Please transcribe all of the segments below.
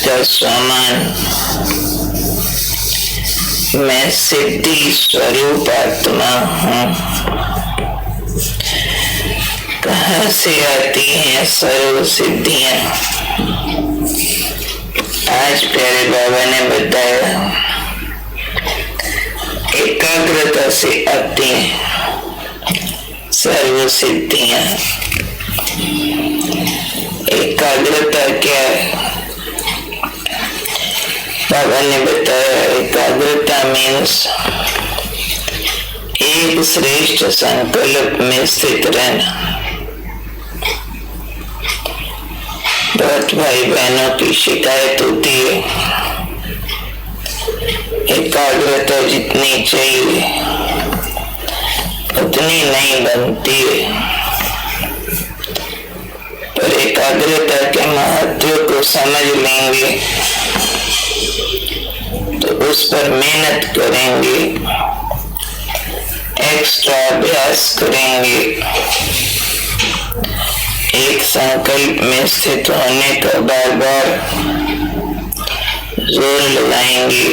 का सामान मैं सिद्धि स्वरूप आत्मा हूँ। कहाँ से आती हैं सर्व सिद्धियां? आज प्यारे बाबा ने बताया, एकाग्रता से आती हैं सर्व सिद्धियां। एकाग्रता क्या है? बाबा ने बताया, एकाग्रता मीन्स एक श्रेष्ठ संकल्प में स्थित रहना। बहुत भाई बहनों की शिकायत होती है, एकाग्रता जितनी चाहिए उतनी नहीं बनती है। पर एकाग्रता के महत्व को समझ लेंगे तो उस पर मेहनत करेंगे, एक्स्ट्रा अभ्यास करेंगे, एक संकल्प में स्थित होने का बार बार जोर लगाएंगे।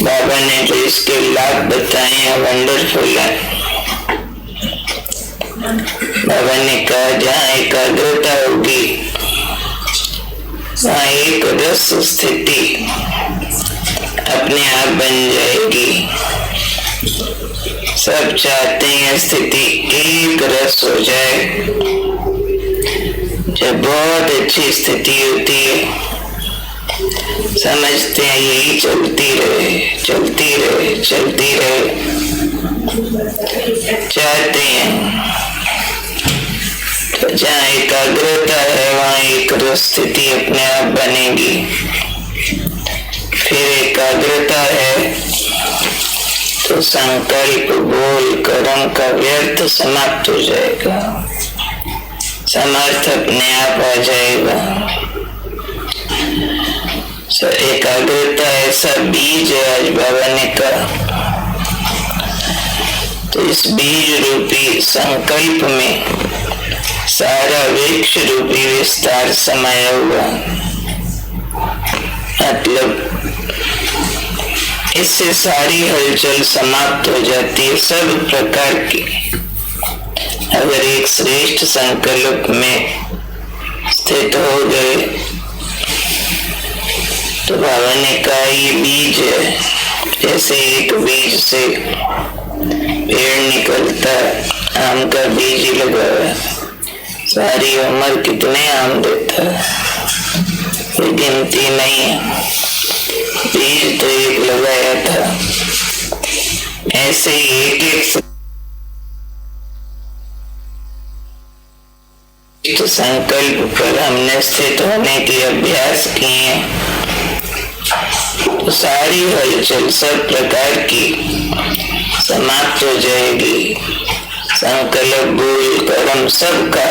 बाबा ने जो इसके लाभ बताए हैं वंडरफुल है। बाबा ने कहा, जहाँ एकाग्रता होगी वहाँ एक रस स्थिति अपने आप बन जाएगी। सब चाहते हैं स्थिति एक रस हो जाए। जब बहुत अच्छी स्थिति होती है समझते हैं यही चलती रहे, चलती रहे, चलती रहे, चाहते हैं। तो जहाँ एकाग्रता है वहाँ एक रस स्थिति अपने आप बनेगी। फिर एकाग्रता है तो संकल्प, बोल, कर्म का व्यर्थ समाप्त हो जाएगा, समर्थ अपने आप आ जाएगा। एकाग्रता ऐसा बीज है, आज बाबा ने कहा। तो इस बीज रूपी संकल्प में सारा वृक्ष रूपी विस्तार समाया हुआ। मतलब इससे सारी हलचल समाप्त हो जाती है, सब प्रकार की। अगर एक श्रेष्ठ संकल्प में स्थित हो गए तो बाबा ने कहा, ये बीज है। जैसे एक बीज से पेड़ निकलता है, आम का बीज ही लगा है, सारी उम्र कितने आम देता है, कोई गिनती नहीं है। बीज तो एक लगाया था। ऐसे ही एक एक संकल्प पर हमने स्थित होने के अभ्यास किए तो सारी हलचल सब प्रकार की समाप्त हो जाएगी। संकल्प, बोल, कर्म सबका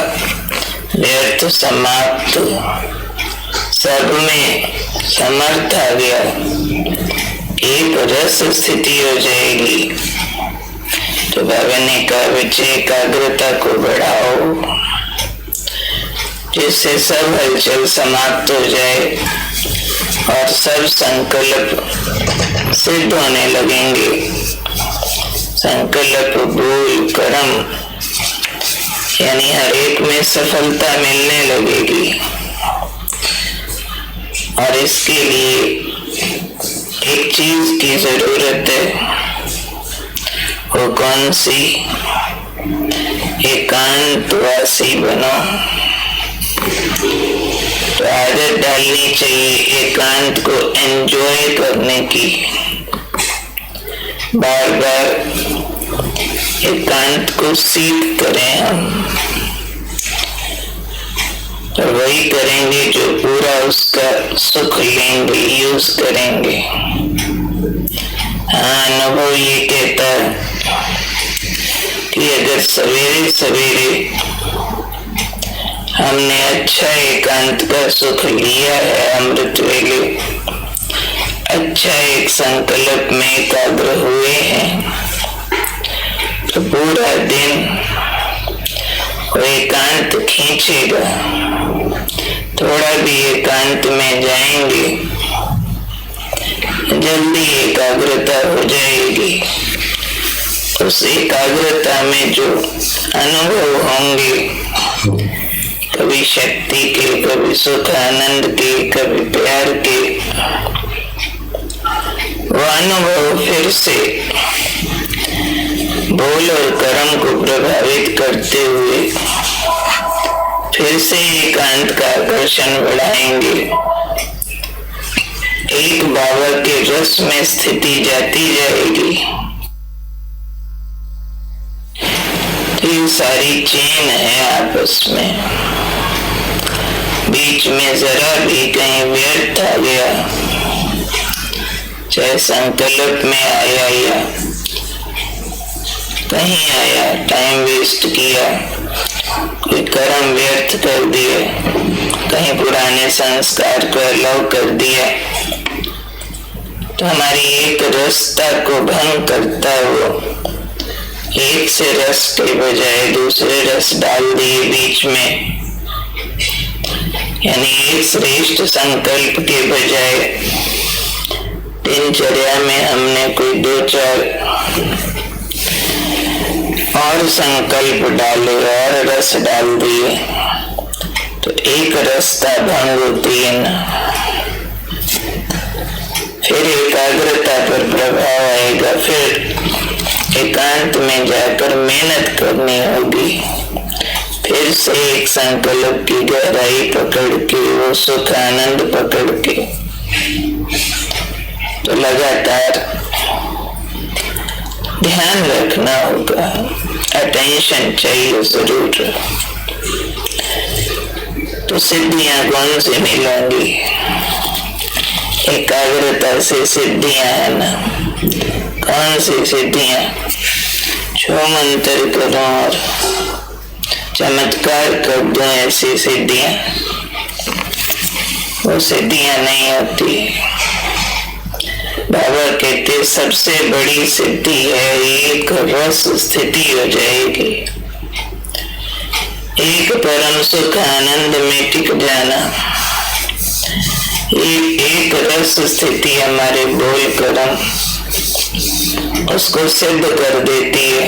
व्यर्थ समाप्त, सब में समर्थ आ गया, एक रस स्थिति हो जाएगी। तो बाबा ने कहा, बच्चे एकाग्रता को बढ़ाओ जिससे सब हलचल समाप्त हो जाए और सब संकल्प सिद्ध होने लगेंगे। संकल्प, बोल, कर्म यानी हर एक में सफलता मिलने लगेगी। और इसके लिए एक चीज की जरूरत है, वो कौन सी? एकांतवासी बनो। तो आदत डालनी चाहिए एकांत को एंजॉय करने की। बार बार एकांत को सीख करें हम, तो वही करेंगे जो पूरा उसका सुख लेंगे, यूज करेंगे। हाँ, अनुभव ये कहता है कि अगर सवेरे सवेरे हमने अच्छा एकांत का सुख लिया है, अमृत वेले अच्छा एक संकल्प में एकाग्र हुए हैं, तो पूरा दिन वो एकांत खींचेगा। थोड़ा भी एकांत में बढ़ाएंगे, जल्दी एकाग्रता हो जाएगी। उस एकाग्रता में जो अनुभव होंगे, कभी शक्ति के, कभी सुख आनंद के, कभी प्यार के, वो अनुभव फिर से बोल और कर्म को प्रभावित करते हुए फिर से एकांत का आकर्षण बढ़ाएंगे। एक बाबा के रस में स्थिति जाती जाएगी। ये सारी चेन है आपस में। बीच में जरा भी कहीं व्यर्थ आ गया, चाहे संकल्प में आया या कहीं आया, टाइम वेस्ट किया, कोई कर्म व्यर्थ कर दिए, कहीं पुराने संस्कार को अलाउ कर दिया, तो हमारी एक रसता को भंग करता है। वो एक से रस के बजाय दूसरे रस डाल दिए बीच में, यानी एक श्रेष्ठ संकल्प के बजाय दिनचर्या में हमने कोई 2-4 और संकल्प डाले और रस डाल दिए, तो एक रास्ता भंग होती है ना। फिर एकाग्रता पर प्रभाव आएगा, फिर एकांत में जाकर मेहनत करनी होगी, फिर से एक संकल्प की गहराई पकड़ के, वो सुख आनंद पकड़ के, तो लगातार ध्यान रखना होगा, अटेंशन चाहिए जरूर। तो सिद्धियां कौन से मिलेंगी? एकाग्रता से सिद्धियां है ना। कौन सी सिद्धियां? जो मंत्र करो और चमत्कार कर दो, ऐसी सिद्धियां, वो सिद्धियां नहीं होती। बाबा कहते सबसे बड़ी सिद्धि है एक रस स्थिति हो जाएगी, एक परम सुख आनंद में टिक जाना। एक रस स्थिति हमारे बोल कर्म उसको सिद्ध कर देती है।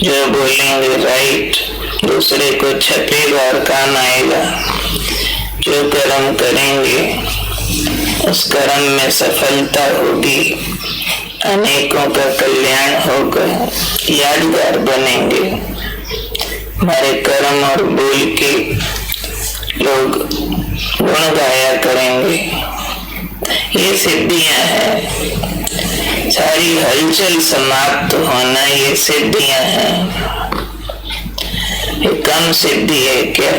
जो बोलेंगे राइट, दूसरे को छपेगा और काम आएगा। जो कर्म करेंगे उस कर्म में सफलता होगी, अनेकों का कल्याण होगा, यादगार बनेंगे। हमारे कर्म और बोल के लोग गुण गाया करेंगे। ये सिद्धियां हैं, सारी हलचल समाप्त होना, ये सिद्धियां हैं। ये कम सिद्धि है क्या?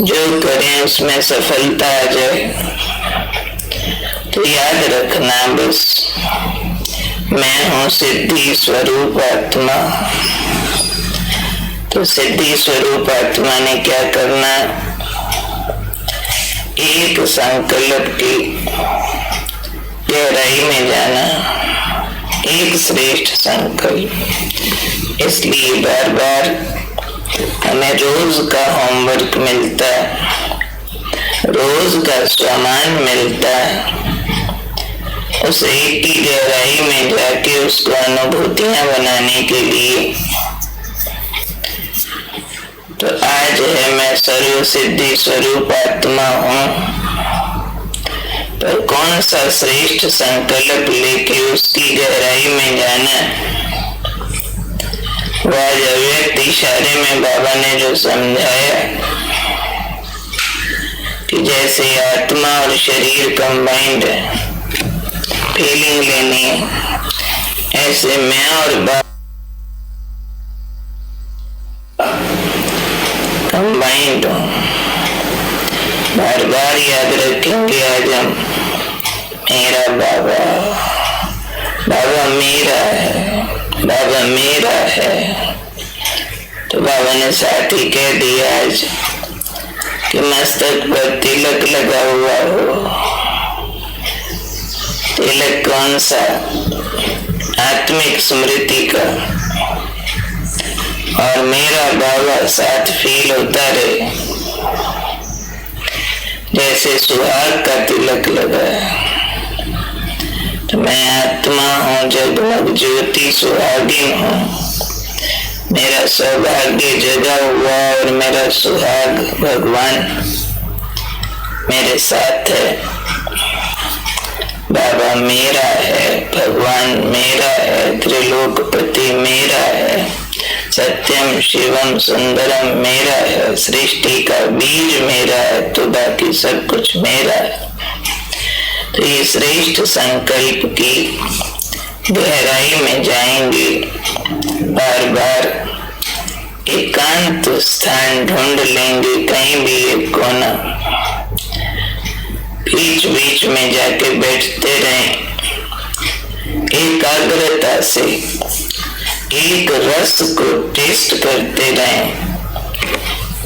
जो करें उसमें सफलता आ जाए, तो याद रखना बस मैं हूँ सिद्धि स्वरूप आत्मा। तो सिद्धि स्वरूप आत्मा ने क्या करना? एक संकल्प की गहराई में जाना, एक श्रेष्ठ संकल्प। इसलिए बार बार हमें रोज का होमवर्क मिलता है, रोज का सामान मिलता है। उस एक की गहराई में जाके उसको अनुभूतियां बनाने के लिए। तो आज है मैं सर्व सिद्धि स्वरूप आत्मा हूँ, पर कौन सा श्रेष्ठ संकल्प लेके उसकी गहराई में जाना? वह व्यक्त इशारे में बाबा ने जो समझाया कि जैसे आत्मा और शरीर कंबाइंड है, फीलिंग लेनी है, ऐसे मैं और बाबा कंबाइंड हूँ। बार बार याद रखेंगे आज हम, मेरा बाबा, बाबा मेरा है, बाबा मेरा है। तो बाबा ने साथ ही कह दिया आज कि मस्तक पर तिलक लगा हुआ हो। तिलक कौन सा? आत्मिक स्मृति का। और मेरा बाबा साथ फील होता रहे। से सुहाग का तिलक लगाया। तो मैं आत्मा हूँ, जगमग ज्योति सुहागिन हूँ। मेरा सौभाग्य जगा हुआ और मेरा सुहाग भगवान मेरे साथ है। बाबा मेरा है, भगवान मेरा है, त्रिलोकपति मेरा है, सत्यम शिवम सुंदरम मेरा है, सृष्टि का बीज मेरा है, तो बाकी सब कुछ मेरा है। तो ये श्रेष्ठ संकल्प की गहराई में जाएंगे। बार बार एकांत स्थान ढूंढ लेंगे, कहीं भी एक कोना, बीच बीच में जाके बैठते रहें। एकाग्रता से एक रस को टेस्ट करते रहें।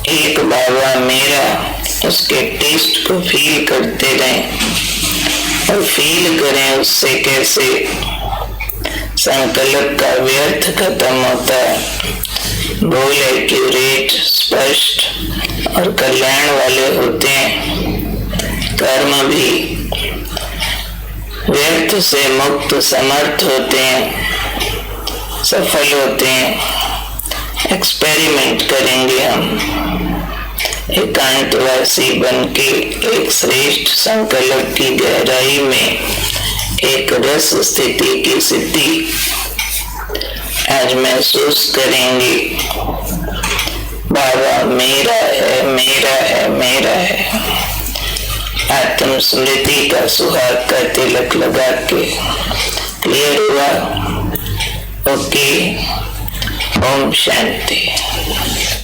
एक बाबा मेरा, उसके टेस्ट को फील करते रहें और फील करें उससे कैसे संकल्प का व्यर्थ खत्म होता है, गोल एक्यूरेट स्पष्ट और कल्याण वाले होते हैं। कर्म भी व्यर्थ से मुक्त समर्थ होते हैं, सफल होते हैं। एक्सपेरिमेंट करेंगे हम एकांतवासी बनके एक श्रेष्ठ संकल्प की गहराई में एक रस स्थिति की सिद्धि आज महसूस करेंगे। बाबा मेरा है, मेरा है, मेरा है। आत्म स्मृति का सुहाग का तिलक लगा के क्लियर हुआ। ओके, ओम शांति।